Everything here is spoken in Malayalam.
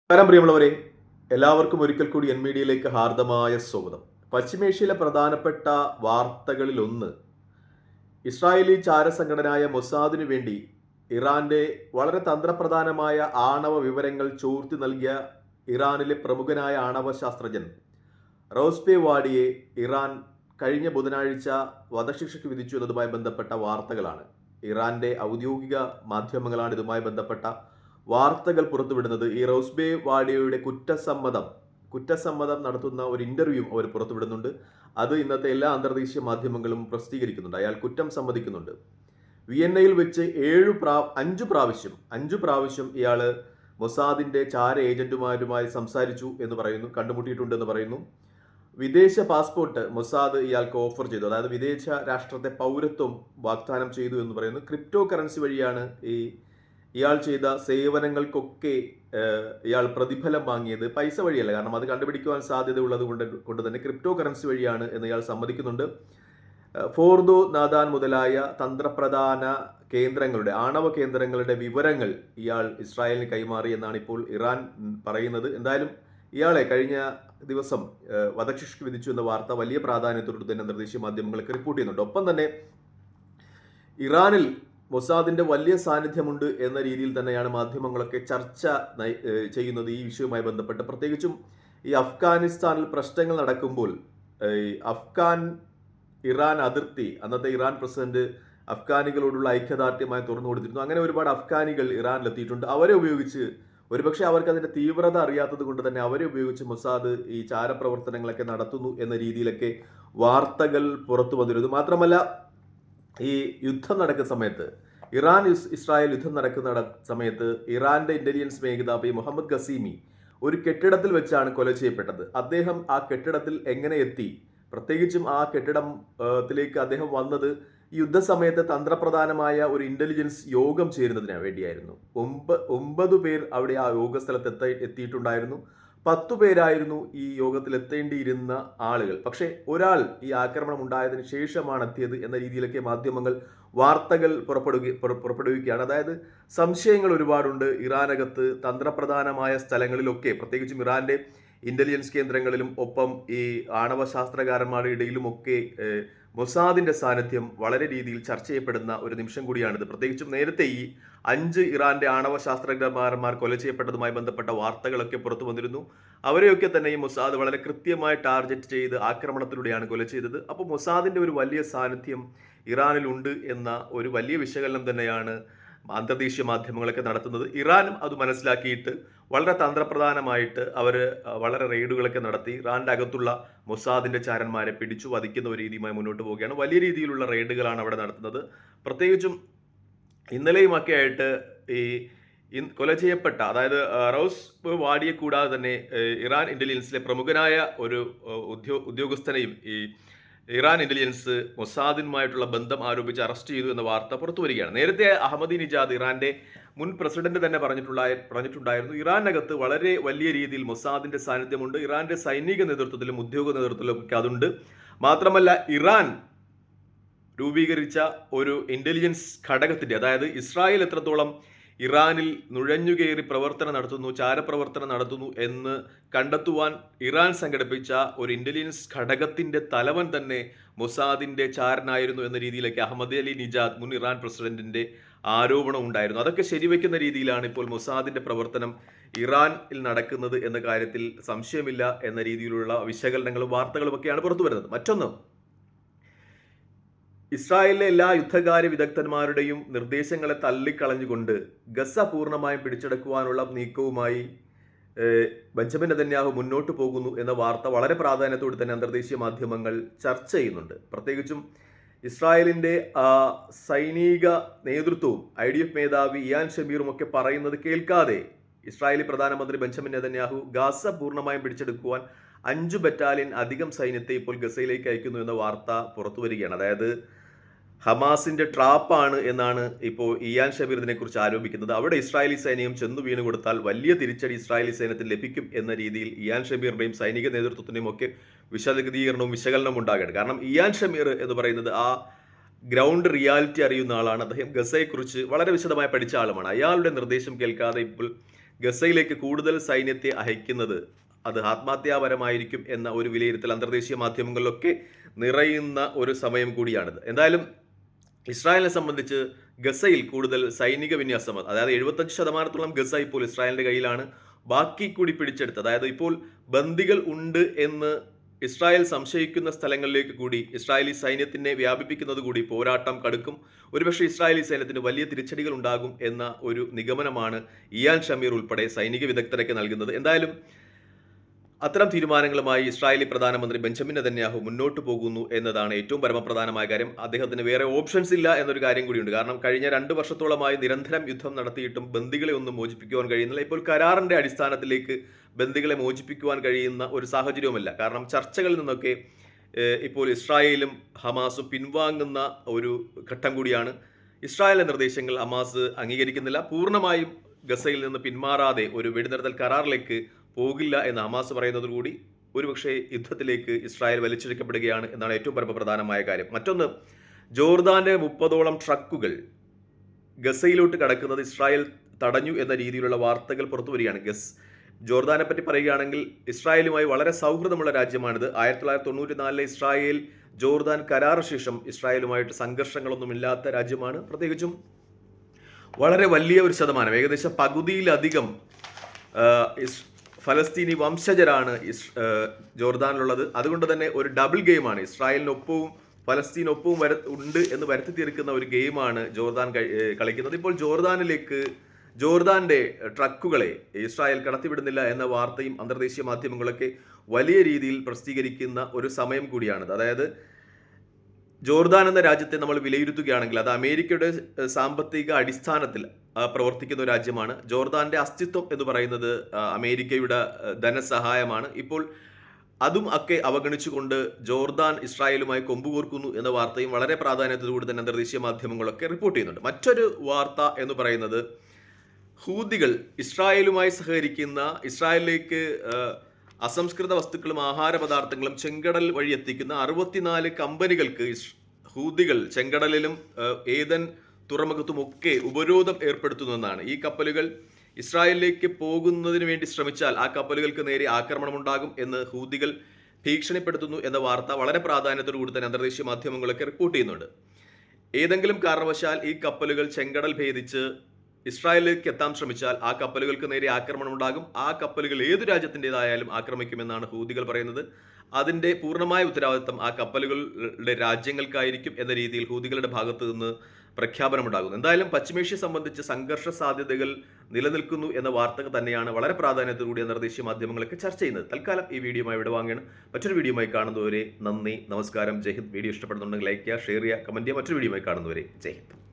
നമസ്കാരം പ്രിയമുള്ളവരെ, എല്ലാവർക്കും ഒരിക്കൽ കൂടി എൻ മീഡിയയിലേക്ക് ഹാർദമായ സ്വാഗതം. പശ്ചിമേഷ്യയിലെ പ്രധാനപ്പെട്ട വാർത്തകളിൽ ഒന്ന്, ഇസ്രായേലി ചാരസംഘടനയായ മൊസാദിനു വേണ്ടി ഇറാന്റെ വളരെ തന്ത്രപ്രധാനമായ ആണവ വിവരങ്ങൾ ചോർത്തി നൽകിയ ഇറാനിലെ പ്രമുഖനായ ആണവ ശാസ്ത്രജ്ഞൻ റോസ്പേ വാഡിയെ ഇറാൻ കഴിഞ്ഞ ബുധനാഴ്ച വധശിക്ഷയ്ക്ക് വിധിച്ചു എന്നതുമായി ബന്ധപ്പെട്ട വാർത്തകളാണ്. ഇറാന്റെ ഔദ്യോഗിക മാധ്യമങ്ങളാണ് ഇതുമായി ബന്ധപ്പെട്ട വാർത്തകൾ പുറത്തുവിടുന്നത്. ഈ റോസ്ബേ വാഡിയയുടെ കുറ്റസമ്മതം നടത്തുന്ന ഒരു ഇന്റർവ്യൂ അവർ പുറത്തുവിടുന്നുണ്ട്. അത് ഇന്നത്തെ എല്ലാ അന്തർദേശീയ മാധ്യമങ്ങളും പ്രസിദ്ധീകരിക്കുന്നുണ്ട്. അയാൾ കുറ്റം സമ്മതിക്കുന്നുണ്ട്. വിയന്നയിൽ വെച്ച് അഞ്ചു പ്രാവശ്യം ഇയാൾ മൊസാദിന്റെ ചാര ഏജന്റുമാരുമായി സംസാരിച്ചു എന്ന് പറയുന്നു, കണ്ടുമുട്ടിയിട്ടുണ്ട് എന്ന് പറയുന്നു. വിദേശ പാസ്പോർട്ട് മൊസാദ് ഇയാൾക്ക് ഓഫർ ചെയ്തു, അതായത് വിദേശ രാഷ്ട്രത്തെ പൗരത്വം വാഗ്ദാനം ചെയ്തു എന്ന് പറയുന്നു. ക്രിപ്റ്റോ കറൻസി വഴിയാണ് ഇയാൾ ചെയ്ത സേവനങ്ങൾക്കൊക്കെ ഇയാൾ പ്രതിഫലം വാങ്ങിയത്. പൈസ വഴിയല്ല, കാരണം അത് കണ്ടുപിടിക്കുവാൻ സാധ്യത ഉള്ളത് കൊണ്ട് തന്നെ ക്രിപ്റ്റോ കറൻസി വഴിയാണ് എന്ന് ഇയാൾ സമ്മതിക്കുന്നുണ്ട്. ഫോർദോ, നാദാൻ മുതലായ തന്ത്രപ്രധാന കേന്ദ്രങ്ങളുടെ, ആണവ കേന്ദ്രങ്ങളുടെ വിവരങ്ങൾ ഇയാൾ ഇസ്രായേലിന് കൈമാറി എന്നാണ് ഇപ്പോൾ ഇറാൻ പറയുന്നത്. എന്തായാലും ഇയാളെ കഴിഞ്ഞ ദിവസം വധശിക്ഷയ്ക്ക് വിധിച്ചു എന്ന വാർത്ത വലിയ പ്രാധാന്യത്തോടെ തന്നെ അന്തർദേശീയ മാധ്യമങ്ങൾക്ക് റിപ്പോർട്ട് ചെയ്യുന്നുണ്ട്. ഒപ്പം തന്നെ ഇറാനിൽ മൊസാദിന്റെ വലിയ സാന്നിധ്യമുണ്ട് എന്ന രീതിയിൽ തന്നെയാണ് മാധ്യമങ്ങളൊക്കെ ചർച്ച ചെയ്യുന്നത് ഈ വിഷയവുമായി ബന്ധപ്പെട്ട്. പ്രത്യേകിച്ചും ഈ അഫ്ഗാനിസ്ഥാനിൽ പ്രശ്നങ്ങൾ നടക്കുമ്പോൾ അഫ്ഗാൻ ഇറാൻ അതിർത്തി അന്നത്തെ ഇറാൻ പ്രസിഡന്റ് അഫ്ഗാനികളോടുള്ള ഐക്യദാർഢ്യമായി തുറന്നു കൊടുത്തിരുന്നു. അങ്ങനെ ഒരുപാട് അഫ്ഗാനികൾ ഇറാനിലെത്തിയിട്ടുണ്ട്. അവരെ ഉപയോഗിച്ച്, ഒരുപക്ഷെ അവർക്ക് അതിന്റെ തീവ്രത അറിയാത്തത് കൊണ്ട് തന്നെ അവരെ ഉപയോഗിച്ച് മൊസാദ് ഈ ചാരപ്രവർത്തനങ്ങളൊക്കെ നടത്തുന്നു എന്ന രീതിയിലൊക്കെ വാർത്തകൾ പുറത്തു വന്നിരുന്നു. മാത്രമല്ല, ഈ യുദ്ധം നടക്കുന്ന സമയത്ത്, ഇസ്രായേൽ യുദ്ധം നടക്കുന്ന സമയത്ത് ഇറാന്റെ ഇന്റലിജൻസ് മേധാവി മുഹമ്മദ് ഖസീമി ഒരു കെട്ടിടത്തിൽ വെച്ചാണ് കൊല ചെയ്യപ്പെട്ടത്. അദ്ദേഹം ആ കെട്ടിടത്തിൽ എങ്ങനെ എത്തി, പ്രത്യേകിച്ചും ആ കെട്ടിടത്തിലേക്ക് അദ്ദേഹം വന്നത് യുദ്ധസമയത്ത് തന്ത്രപ്രധാനമായ ഒരു ഇന്റലിജൻസ് യോഗം ചേരുന്നതിന് വേണ്ടിയായിരുന്നു. 9 പേർ അവിടെ ആ യോഗ സ്ഥലത്ത് എത്തിയിട്ടുണ്ടായിരുന്നു. 10 പേരായിരുന്നു ഈ യോഗത്തിൽ എത്തേണ്ടിയിരുന്ന ആളുകൾ. പക്ഷേ ഒരാൾ ഈ ആക്രമണം ഉണ്ടായതിനു ശേഷമാണ് എത്തിയത് എന്ന രീതിയിലൊക്കെ മാധ്യമങ്ങൾ വാർത്തകൾ പുറപ്പെടുവിക്കുകയാണ്. അതായത് സംശയങ്ങൾ ഒരുപാടുണ്ട് ഇറാനകത്ത്. തന്ത്രപ്രധാനമായ സ്ഥലങ്ങളിലൊക്കെ, പ്രത്യേകിച്ചും ഇറാന്റെ ഇന്റലിജൻസ് കേന്ദ്രങ്ങളിലും ഒപ്പം ഈ ആണവ ശാസ്ത്രകാരന്മാരുടെ ഇടയിലുമൊക്കെ മൊസാദിന്റെ സാന്നിധ്യം വളരെ രീതിയിൽ ചർച്ച ചെയ്യപ്പെടുന്ന ഒരു നിമിഷം കൂടിയാണിത്. പ്രത്യേകിച്ചും നേരത്തെ ഈ 5 ഇറാന്റെ ആണവ ശാസ്ത്രജ്ഞന്മാർ കൊല ചെയ്യപ്പെട്ടതുമായി ബന്ധപ്പെട്ട വാർത്തകളൊക്കെ പുറത്തു വന്നിരുന്നു. അവരെയൊക്കെ തന്നെ ഈ മൊസാദ് വളരെ കൃത്യമായി ടാർഗറ്റ് ചെയ്ത് ആക്രമണത്തിലൂടെയാണ് കൊല ചെയ്തത്. അപ്പോൾ മൊസാദിന്റെ ഒരു വലിയ സാന്നിധ്യം ഇറാനിലുണ്ട് എന്ന ഒരു വലിയ വിശകലനം തന്നെയാണ് അന്തർദേശീയ മാധ്യമങ്ങളൊക്കെ നടത്തുന്നത്. ഇറാനും അത് മനസ്സിലാക്കിയിട്ട് വളരെ തന്ത്രപ്രധാനമായിട്ട് അവർ വളരെ റെയ്ഡുകളൊക്കെ നടത്തി ഇറാന്റെ അകത്തുള്ള മൊസാദിന്റെ ചാരന്മാരെ പിടിച്ചു വധിക്കുന്ന ഒരു രീതിയുമായി മുന്നോട്ട് പോവുകയാണ്. വലിയ രീതിയിലുള്ള റെയ്ഡുകളാണ് അവിടെ നടത്തുന്നത്. പ്രത്യേകിച്ചും ഇന്നലെയുമൊക്കെ ആയിട്ട് ഈ കൊല ചെയ്യപ്പെട്ട, അതായത് റൌസ് വാഡിയെ കൂടാതെ തന്നെ ഇറാൻ ഇന്റലിജൻസിലെ പ്രമുഖനായ ഒരു ഉദ്യോഗസ്ഥനെയും ഈ ഇറാൻ ഇന്റലിജൻസ് മൊസാദിനുമായിട്ടുള്ള ബന്ധം ആരോപിച്ച് അറസ്റ്റ് ചെയ്തു എന്ന വാർത്ത പുറത്തു വരികയാണ്. നേരത്തെ അഹമ്മദി നിജാദ്, ഇറാന്റെ മുൻ പ്രസിഡന്റ്, തന്നെ പറഞ്ഞിട്ടുണ്ടായിരുന്നു ഇറാനകത്ത് വളരെ വലിയ രീതിയിൽ മൊസാദിന്റെ സാന്നിധ്യമുണ്ട്. ഇറാന്റെ സൈനിക നേതൃത്വത്തിലും ഉദ്യോഗ നേതൃത്വത്തിലും ഒക്കെ അതുണ്ട്. മാത്രമല്ല, ഇറാൻ രൂപീകരിച്ച ഒരു ഇന്റലിജൻസ് ഘടകത്തിന്റെ, അതായത് ഇസ്രായേൽ എത്രത്തോളം ഇറാനിൽ നുഴഞ്ഞുകയറി ചാരപ്രവർത്തനം നടത്തുന്നു എന്ന് കണ്ടെത്തുവാൻ ഇറാൻ സംഘടിപ്പിച്ച ഒരു ഇന്റലിജൻസ് ഘടകത്തിന്റെ തലവൻ തന്നെ മൊസാദിന്റെ ചാരനായിരുന്നു എന്ന രീതിയിലേക്ക് അഹമ്മദ് അലി നിജാദ്, മുൻ ഇറാൻ പ്രസിഡന്റിന്റെ ആരോപണം ഉണ്ടായിരുന്നു. അതൊക്കെ ശരിവെക്കുന്ന രീതിയിലാണ് ഇപ്പോൾ മൊസാദിന്റെ പ്രവർത്തനം ഇറാനിൽ നടക്കുന്നത് എന്ന കാര്യത്തിൽ സംശയമില്ല എന്ന രീതിയിലുള്ള വിശകലനങ്ങളും വാർത്തകളും ഒക്കെയാണ് പുറത്തു വരുന്നത്. മറ്റൊന്ന്, ഇസ്രായേലിലെ എല്ലാ യുദ്ധകാര്യ വിദഗ്ധന്മാരുടെയും നിർദ്ദേശങ്ങളെ തള്ളിക്കളഞ്ഞുകൊണ്ട് ഗസ പൂർണ്ണമായും പിടിച്ചെടുക്കുവാനുള്ള നീക്കവുമായി ബെഞ്ചമിൻ നെതന്യാഹു മുന്നോട്ട് പോകുന്നു എന്ന വാർത്ത വളരെ പ്രാധാന്യത്തോടെ തന്നെ അന്തർദേശീയ മാധ്യമങ്ങൾ ചർച്ച ചെയ്യുന്നുണ്ട്. പ്രത്യേകിച്ചും ഇസ്രായേലിന്റെ സൈനിക നേതൃത്വവും IDF മേധാവി ഇയാൻ ഷമീറും ഒക്കെ പറയുന്നത് കേൾക്കാതെ ഇസ്രായേലി പ്രധാനമന്ത്രി ബെഞ്ചമിൻ നെതന്യാഹു ഗസ പൂർണ്ണമായും പിടിച്ചെടുക്കുവാൻ 5 ബറ്റാലിയൻ അധികം സൈന്യത്തെ ഇപ്പോൾ ഗസയിലേക്ക് അയക്കുന്നു എന്ന വാർത്ത പുറത്തു വരികയാണ്. അതായത് ഹമാസിന്റെ ട്രാപ്പാണ് എന്നാണ് ഇപ്പോൾ ഇയാൻ ഷമീർ ഇതിനെക്കുറിച്ച് ആരോപിക്കുന്നത്. അവിടെ ഇസ്രായേലി സൈന്യം ചെന്നു വീണ് കൊടുത്താൽ വലിയ തിരിച്ചടി ഇസ്രായേലി സൈന്യത്തിന് ലഭിക്കും എന്ന രീതിയിൽ ഇയാൻ ഷമീറിന്റെയും സൈനിക നേതൃത്വത്തിന്റെയും ഒക്കെ വിശകലനവും ഉണ്ടാകേണ്ടത്. കാരണം ഇയാൻ ഷമീർ എന്ന് പറയുന്നത് ആ ഗ്രൗണ്ട് റിയാലിറ്റി അറിയുന്ന ആളാണ്. അദ്ദേഹം ഗസയെക്കുറിച്ച് വളരെ വിശദമായി പഠിച്ച ആളുമാണ്. അയാളുടെ നിർദ്ദേശം കേൾക്കാതെ ഇപ്പോൾ ഗസയിലേക്ക് കൂടുതൽ സൈന്യത്തെ അയക്കുന്നത് അത് ആത്മഹത്യാപരമായിരിക്കും എന്ന ഒരു വിലയിരുത്തൽ അന്തർദേശീയ മാധ്യമങ്ങളിലൊക്കെ നിറയുന്ന ഒരു സമയം കൂടിയാണിത്. എന്തായാലും ഇസ്രായേലിനെ സംബന്ധിച്ച് ഗസയിൽ കൂടുതൽ സൈനിക വിന്യാസം, അതായത് 75% ഗസ ഇപ്പോൾ ഇസ്രായേലിന്റെ കയ്യിലാണ്. ബാക്കി കൂടി പിടിച്ചെടുത്ത്, അതായത് ഇപ്പോൾ ബന്ദികൾ ഉണ്ട് എന്ന് ഇസ്രായേൽ സംശയിക്കുന്ന സ്ഥലങ്ങളിലേക്ക് കൂടി ഇസ്രായേലി സൈന്യത്തിനെ വ്യാപിപ്പിക്കുന്നത് കൂടി പോരാട്ടം കടുക്കും. ഒരുപക്ഷെ ഇസ്രായേലി സൈന്യത്തിന് വലിയ തിരിച്ചടികൾ ഉണ്ടാകും എന്ന ഒരു നിഗമനമാണ് ഇയാൻ ഷമീർ ഉൾപ്പെടെ സൈനിക വിദഗ്ധരൊക്കെ നൽകുന്നത്. എന്തായാലും അത്തരം തീരുമാനങ്ങളുമായി ഇസ്രായേലി പ്രധാനമന്ത്രി ബെഞ്ചമിൻ നെതന്യാഹു മുന്നോട്ട് പോകുന്നു എന്നതാണ് ഏറ്റവും പരമപ്രധാനമായ കാര്യം. അദ്ദേഹത്തിന് വേറെ ഓപ്ഷൻസ് ഇല്ല എന്നൊരു കാര്യം കൂടിയുണ്ട്. കാരണം കഴിഞ്ഞ 2 വർഷത്തോളമായി നിരന്തരം യുദ്ധം നടത്തിയിട്ടും ബന്ദികളെ ഒന്നും മോചിപ്പിക്കുവാൻ കഴിയുന്നില്ല. ഇപ്പോൾ കരാറിന്റെ അടിസ്ഥാനത്തിലേക്ക് ബന്ദികളെ മോചിപ്പിക്കുവാൻ കഴിയുന്ന ഒരു സാഹചര്യവുമല്ല. കാരണം ചർച്ചകളിൽ നിന്നൊക്കെ ഇപ്പോൾ ഇസ്രായേലും ഹമാസും പിൻവാങ്ങുന്ന ഒരു ഘട്ടം കൂടിയാണ്. ഇസ്രായേലിന്റെ നിർദ്ദേശങ്ങൾ ഹമാസ് അംഗീകരിക്കുന്നില്ല. പൂർണ്ണമായും ഗസയിൽ നിന്ന് പിന്മാറാതെ ഒരു വെടിനിർത്തൽ കരാറിലേക്ക് പോകില്ല എന്ന് ഹമാസ് പറയുന്നതോടുകൂടി ഒരുപക്ഷെ യുദ്ധത്തിലേക്ക് ഇസ്രായേൽ വലിച്ചിഴക്കപ്പെടുകയാണ് എന്നാണ് ഏറ്റവും പരമപ്രധാനമായ കാര്യം. മറ്റൊന്ന്, ജോർദാന്റെ 30ഓളം ട്രക്കുകൾ ഗസയിലോട്ട് കടക്കുന്നത് ഇസ്രായേൽ തടഞ്ഞു എന്ന രീതിയിലുള്ള വാർത്തകൾ പുറത്തു വരികയാണ്. ജോർദാനെ പറ്റി പറയുകയാണെങ്കിൽ ഇസ്രായേലുമായി വളരെ സൗഹൃദമുള്ള രാജ്യമാണിത്. 1994 ഇസ്രായേൽ ജോർദാൻ കരാർ ശേഷം ഇസ്രായേലുമായിട്ട് സംഘർഷങ്ങളൊന്നുമില്ലാത്ത രാജ്യമാണ്. പ്രത്യേകിച്ചും വളരെ വലിയ ഒരു ശതമാനം, ഏകദേശം പകുതിയിലധികം ഫലസ്തീനി വംശജരാണ് ജോർദാനിലുള്ളത്. അതുകൊണ്ട് തന്നെ ഒരു ഡബിൾ ഗെയിമാണ്, ഇസ്രായേലിനൊപ്പവും ഫലസ്തീനൊപ്പവും ഉണ്ട് എന്ന് വരുത്തി തീർക്കുന്ന ഒരു ഗെയിമാണ് ജോർദാൻ കളിക്കുന്നത്. ഇപ്പോൾ ജോർദാന്റെ ട്രക്കുകളെ ഇസ്രായേൽ കടത്തിവിടുന്നില്ല എന്ന വാർത്തയും അന്തർദേശീയ മാധ്യമങ്ങളൊക്കെ വലിയ രീതിയിൽ പ്രസിദ്ധീകരിക്കുന്ന ഒരു സമയം കൂടിയാണിത്. അതായത് ജോർദാൻ എന്ന രാജ്യത്തെ നമ്മൾ വിലയിരുത്തുകയാണെങ്കിൽ അത് അമേരിക്കയുടെ സാമ്പത്തിക അടിസ്ഥാനത്തിൽ പ്രവർത്തിക്കുന്ന ഒരു രാജ്യമാണ്. ജോർദാന്റെ അസ്തിത്വം എന്ന് പറയുന്നത് അമേരിക്കയുടെ ധനസഹായമാണ്. ഇപ്പോൾ അതും ഒക്കെ അവഗണിച്ചുകൊണ്ട് ജോർദാൻ ഇസ്രായേലുമായി കൊമ്പുകോർക്കുന്നു എന്ന വാർത്തയും വളരെ പ്രാധാന്യത്തോടുകൂടി തന്നെ അന്തർദേശീയ മാധ്യമങ്ങളൊക്കെ റിപ്പോർട്ട് ചെയ്യുന്നുണ്ട്. മറ്റൊരു വാർത്ത എന്ന് പറയുന്നത് ഹൂതികൾ ഇസ്രായേലുമായി സഹകരിക്കുന്ന, ഇസ്രായേലിലേക്ക് അസംസ്കൃത വസ്തുക്കളും ആഹാര പദാർത്ഥങ്ങളും ചെങ്കടൽ വഴി എത്തിക്കുന്ന 64 കമ്പനികൾക്ക് ഹൂതികൾ ചെങ്കടലിലും ഏദൻ തുറമുഖത്തുമൊക്കെ ഉപരോധം ഏർപ്പെടുത്തുന്നതാണ്. ഈ കപ്പലുകൾ ഇസ്രായേലിലേക്ക് പോകുന്നതിന് വേണ്ടി ശ്രമിച്ചാൽ ആ കപ്പലുകൾക്ക് നേരെ ആക്രമണമുണ്ടാകും എന്ന് ഹൂതികൾ ഭീഷണിപ്പെടുത്തുന്നു എന്ന വാർത്ത വളരെ പ്രാധാന്യത്തോടു കൂടി തന്നെ അന്തർദേശീയ മാധ്യമങ്ങളൊക്കെ റിപ്പോർട്ട് ചെയ്യുന്നുണ്ട്. ഏതെങ്കിലും കാരണവശാൽ ഈ കപ്പലുകൾ ചെങ്കടൽ ഭേദിച്ച് ഇസ്രായേലിലേക്ക് എത്താൻ ശ്രമിച്ചാൽ ആ കപ്പലുകൾക്ക് നേരെ ആക്രമണം ഉണ്ടാകും. ആ കപ്പലുകൾ ഏതു രാജ്യത്തിൻ്റെതായാലും ആക്രമിക്കുമെന്നാണ് ഹൂതികൾ പറയുന്നത്. അതിൻ്റെ പൂർണ്ണമായ ഉത്തരവാദിത്തം ആ കപ്പലുകളുടെ രാജ്യങ്ങൾക്കായിരിക്കും എന്ന രീതിയിൽ ഹൂതികളുടെ ഭാഗത്തു നിന്ന് പ്രഖ്യാപനമുണ്ടാകുന്നു. എന്തായാലും പശ്ചിമേഷ്യ സംബന്ധിച്ച് സംഘർഷ സാധ്യതകൾ നിലനിൽക്കുന്നു എന്ന വാർത്ത തന്നെയാണ് വളരെ പ്രാധാന്യത്തോടുകൂടി അന്തർദേശീയ മാധ്യമങ്ങളൊക്കെ ചർച്ച ചെയ്യുന്നത്. തൽക്കാലം ഈ വീഡിയോയുമായി വിടവാങ്ങുകയാണ്. മറ്റൊരു വീഡിയോയുമായി കാണുന്നവരെ നന്ദി, നമസ്കാരം, ജയ് ഹിന്ദ്. വീഡിയോ ഇഷ്ടപ്പെടുന്നുണ്ടെങ്കിൽ ലൈക്ക് ചെയ്യുക, ഷെയർ ചെയ്യുക, കമന്റ് ചെയ്യുക. മറ്റൊരു വീഡിയോയുമായി കാണുന്നവരെ ജയ് ഹിന്ദ്.